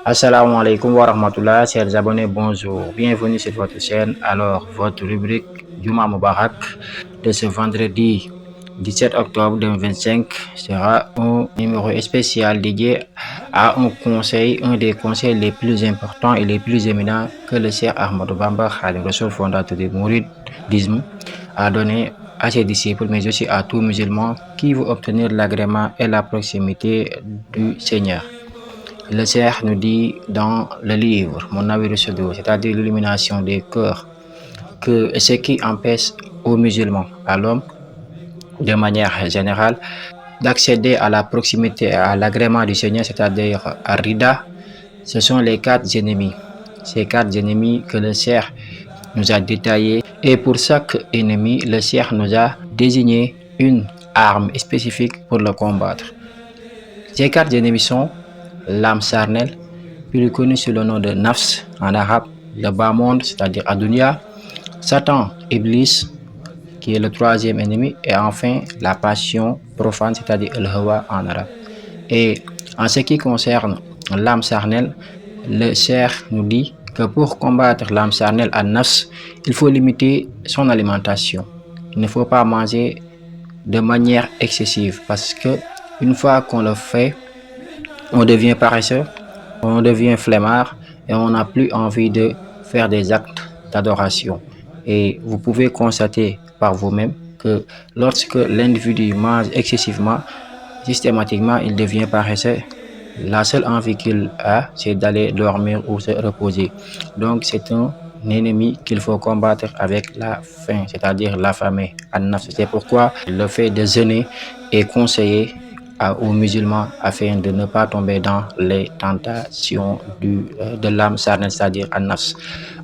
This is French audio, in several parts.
Assalamu alaikum wa rahmatullah, chers abonnés, bonjour. Bienvenue sur votre chaîne. Alors, votre rubrique Juma Mubarak de ce vendredi 17 octobre 2025 sera un numéro spécial dédié à un des conseils les plus importants et les plus éminents que le Cheikh Ahmadou Bamba Khadim Rassoul, fondateur du mouridisme, a donné à ses disciples, mais aussi à tout musulman qui veut obtenir l'agrément et la proximité du Seigneur. Le Cheikh nous dit dans le livre Mon Nawir Sudur, c'est-à-dire l'illumination des cœurs, que ce qui empêche aux musulmans, à l'homme, de manière générale, d'accéder à la proximité et à l'agrément du Seigneur, c'est-à-dire à Rida, ce sont les 4 ennemis. Ces 4 ennemis que le Cheikh nous a détaillés. Et pour chaque ennemi, le Cheikh nous a désigné une arme spécifique pour le combattre. Ces 4 ennemis sont l'âme charnelle, plus connu sous le nom de Nafs en arabe, le bas monde, c'est-à-dire Adunya, Satan, Iblis, qui est le 3e ennemi, et enfin la passion profane, c'est-à-dire el hawa en arabe. Et en ce qui concerne l'âme charnelle, le Cheikh nous dit que pour combattre l'âme charnelle à Nafs, il faut limiter son alimentation. Il ne faut pas manger de manière excessive parce que une fois qu'on le fait, on devient paresseux, on devient flemmard et on n'a plus envie de faire des actes d'adoration. Et vous pouvez constater par vous-même que lorsque l'individu mange excessivement, systématiquement, il devient paresseux. La seule envie qu'il a, c'est d'aller dormir ou se reposer. Donc, c'est un ennemi qu'il faut combattre avec la faim, c'est-à-dire l'affamé. C'est pourquoi le fait de jeûner est conseillé aux musulmans afin de ne pas tomber dans les tentations de l'âme charnelle, c'est-à-dire an-nafs.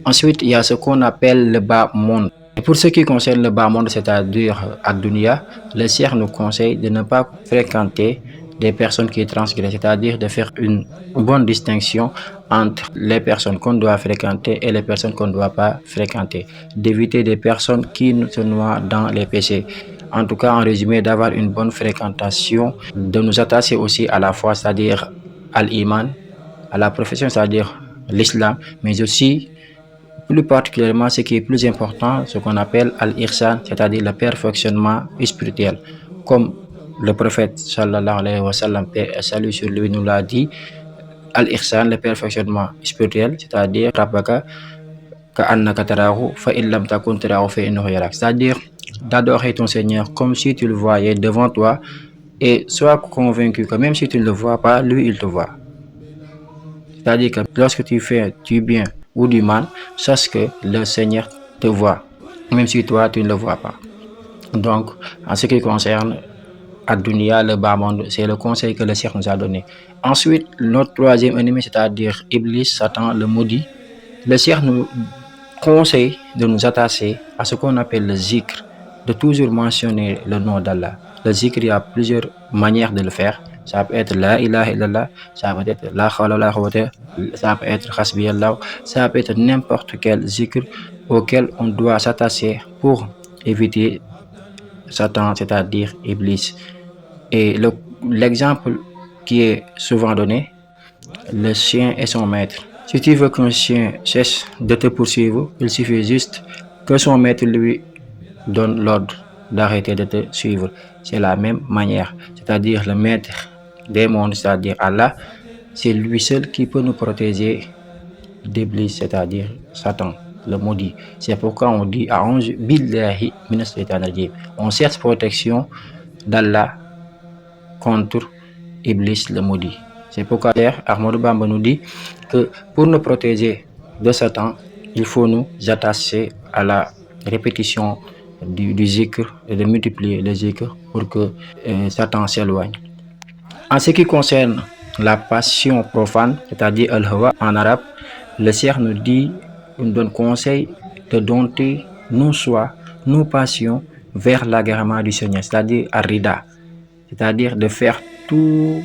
Ensuite, il y a ce qu'on appelle le bas monde. Et pour ce qui concerne le bas monde, c'est-à-dire ad-dunya, le Cheikh nous conseille de ne pas fréquenter des personnes qui transgressent, c'est-à-dire de faire une bonne distinction entre les personnes qu'on doit fréquenter et les personnes qu'on ne doit pas fréquenter, d'éviter des personnes qui se noient dans les péchés. En tout cas, en résumé, d'avoir une bonne fréquentation, de nous attacher aussi à la foi, c'est-à-dire à l'iman, à la profession, c'est-à-dire l'islam, mais aussi plus particulièrement ce qui est plus important, ce qu'on appelle al-ihsan, c'est-à-dire le perfectionnement spirituel. Comme le prophète sallallahu alayhi wa sallam, paix et salut sur lui, nous l'a dit, al-ihsan, le perfectionnement spirituel, c'est-à-dire rabbaka ka'annaka tarahu fa in lam takun tarahu fa innahu yarak, c'est-à-dire d'adorer ton Seigneur comme si tu le voyais devant toi et sois convaincu que même si tu ne le vois pas, lui il te voit. C'est-à-dire que lorsque tu fais du bien ou du mal, sache que le Seigneur te voit, même si toi tu ne le vois pas. Donc, en ce qui concerne Ad-Dunya, le bas monde, c'est le conseil que le Cheikh nous a donné. Ensuite, notre 3e ennemi, c'est-à-dire Iblis, Satan, le maudit, le Cheikh nous conseille de nous attacher à ce qu'on appelle le zikr, de toujours mentionner le nom d'Allah. Le zikr, il y a plusieurs manières de le faire. Ça peut être la ilaha illallah, ça peut être la khawla la quwwata, ça peut être hasbiyallah, ça peut être n'importe quel zikr auquel on doit s'attacher pour éviter Satan, c'est-à-dire Iblis. Et l'exemple qui est souvent donné, le chien et son maître. Si tu veux qu'un chien cesse de te poursuivre, il suffit juste que son maître lui donne l'ordre d'arrêter de te suivre. C'est la même manière, c'est-à-dire le maître des mondes, c'est-à-dire Allah, c'est lui seul qui peut nous protéger d'Iblis, c'est-à-dire Satan, le maudit. C'est pourquoi on dit A'udhu billahi minash shaitanir rajim. On cherche protection d'Allah contre Iblis, le maudit. C'est pourquoi Ahmadou Bamba nous dit que pour nous protéger de Satan, il faut nous attacher à la répétition du zikr et de multiplier le zikr pour que Satan s'éloigne. En ce qui concerne la passion profane, c'est-à-dire al-hawa en arabe, le Cheikh nous donne conseil de dompter nos choix, nos passions vers l'agrément du Seigneur, c'est-à-dire ar-rida, c'est-à-dire de faire tout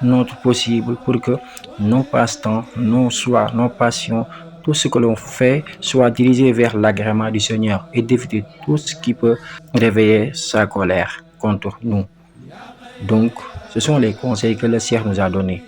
notre possible pour que nos passe-temps, nos choix, nos passions, tout ce que l'on fait soit dirigé vers l'agrément du Seigneur et d'éviter tout ce qui peut réveiller sa colère contre nous. Donc, ce sont les conseils que le Cheikh nous a donnés.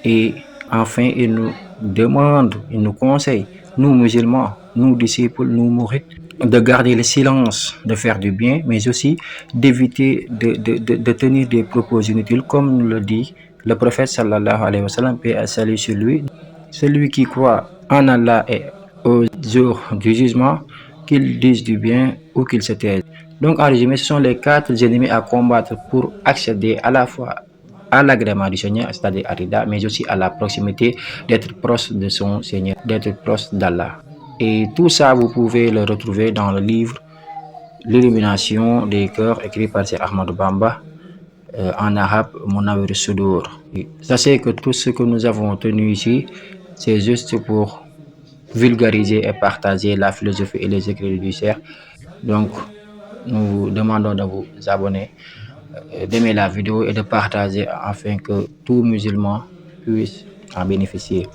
Et Enfin, il nous demande, il nous conseille, nous musulmans, nous disciples, nous mourides, de garder le silence, de faire du bien, mais aussi d'éviter de tenir des propos inutiles, comme nous le dit le prophète sallallahu alayhi wa sallam, paix et salut sur lui. Celui qui croit en Allah et au jour du jugement, qu'il dise du bien ou qu'il se taise. Donc, en résumé, ce sont les quatre ennemis à combattre pour accéder à la fois à l'agrément du Seigneur, c'est-à-dire à Rida, mais aussi à la proximité, d'être proche de son Seigneur, d'être proche d'Allah. Et tout ça, vous pouvez le retrouver dans le livre L'illumination des cœurs, écrit par Cheikh Ahmadou Bamba, en arabe, Munawwir Sudur. Sachez que tout ce que nous avons tenu ici, c'est juste pour vulgariser et partager la philosophie et les écrits du Cheikh. Donc, nous vous demandons de vous abonner, d'aimer la vidéo et de partager afin que tout musulman puisse en bénéficier.